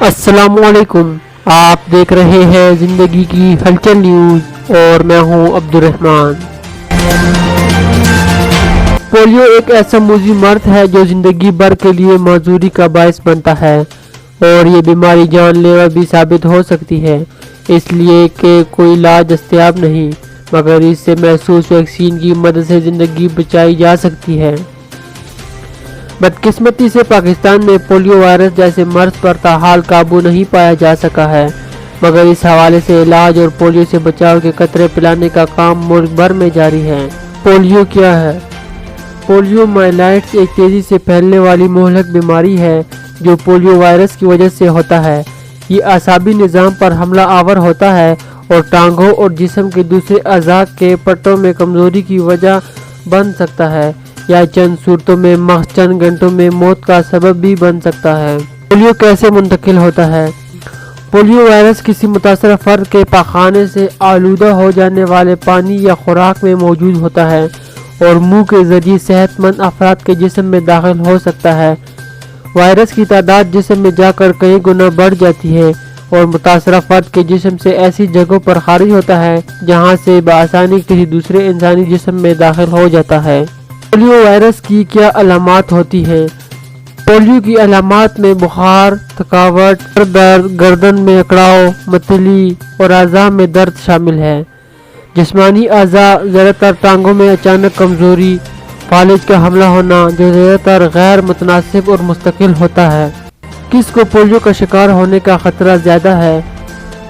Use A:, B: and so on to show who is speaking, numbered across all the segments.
A: السلام علیکم، آپ دیکھ رہے ہیں زندگی کی ہلچل نیوز اور میں ہوں عبد الرحمن۔ پولیو ایک ایسا موذی مرض ہے جو زندگی بھر کے لیے معذوری کا باعث بنتا ہے اور یہ بیماری جان لیوا بھی ثابت ہو سکتی ہے، اس لیے کہ کوئی علاج دستیاب نہیں، مگر اس سے محسوس ویکسین کی مدد سے زندگی بچائی جا سکتی ہے۔ بدقسمتی سے پاکستان میں پولیو وائرس جیسے مرض پر تاحال قابو نہیں پایا جا سکا ہے، مگر اس حوالے سے علاج اور پولیو سے بچاؤ کے قطرے پلانے کا کام ملک بھر میں جاری ہے۔ پولیو کیا ہے؟ پولیو مائلائٹس ایک تیزی سے پھیلنے والی مہلک بیماری ہے جو پولیو وائرس کی وجہ سے ہوتا ہے۔ یہ اعصابی نظام پر حملہ آور ہوتا ہے اور ٹانگوں اور جسم کے دوسرے اعضاء کے پٹوں میں کمزوری کی وجہ بن سکتا ہے یا چند صورتوں میں محض چند گھنٹوں میں موت کا سبب بھی بن سکتا ہے۔ پولیو کیسے منتقل ہوتا ہے؟ پولیو وائرس کسی متاثرہ فرد کے پاخانے سے آلودہ ہو جانے والے پانی یا خوراک میں موجود ہوتا ہے اور منہ کے ذریعے صحت مند افراد کے جسم میں داخل ہو سکتا ہے۔ وائرس کی تعداد جسم میں جا کر کئی گنا بڑھ جاتی ہے اور متاثرہ فرد کے جسم سے ایسی جگہوں پر خارج ہوتا ہے جہاں سے بآسانی کسی دوسرے انسانی جسم میں داخل ہو جاتا ہے۔ پولیو وائرس کی کیا علامات ہوتی ہیں؟ پولیو کی علامات میں بخار، تھکاوٹ، سر درد، گردن میں اکڑاؤ، متلی اور اعضاء میں درد شامل ہے۔ جسمانی اعضاء زیادہ تر ٹانگوں میں اچانک کمزوری، فالج کا حملہ ہونا جو زیادہ تر غیر متناسب اور مستقل ہوتا ہے۔ کس کو پولیو کا شکار ہونے کا خطرہ زیادہ ہے؟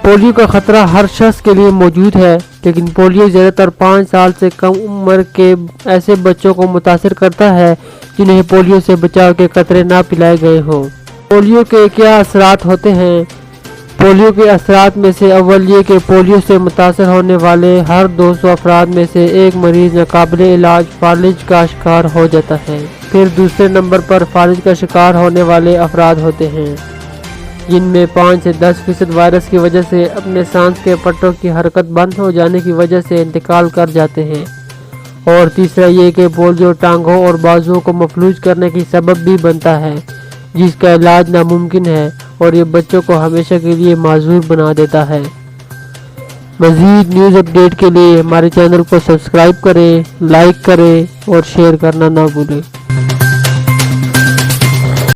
A: پولیو کا خطرہ ہر شخص کے لیے موجود ہے، لیکن پولیو زیادہ تر 5 سال سے کم عمر کے ایسے بچوں کو متاثر کرتا ہے جنہیں پولیو سے بچاؤ کے قطرے نہ پلائے گئے ہوں۔ پولیو کے کیا اثرات ہوتے ہیں؟ پولیو کے اثرات میں سے اول یہ کہ پولیو سے متاثر ہونے والے ہر 200 افراد میں سے ایک مریض ناقابل علاج فالج کا شکار ہو جاتا ہے۔ پھر دوسرے نمبر پر فالج کا شکار ہونے والے افراد ہوتے ہیں جن میں 5 سے 10% وائرس کی وجہ سے اپنے سانس کے پٹوں کی حرکت بند ہو جانے کی وجہ سے انتقال کر جاتے ہیں، اور تیسرا یہ کہ پولیو ٹانگوں اور بازوؤں کو مفلوج کرنے کی سبب بھی بنتا ہے جس کا علاج ناممکن ہے اور یہ بچوں کو ہمیشہ کے لیے معذور بنا دیتا ہے۔ مزید نیوز اپڈیٹ کے لیے ہمارے چینل کو سبسکرائب کریں، لائک کریں اور شیئر کرنا نہ بھولیں۔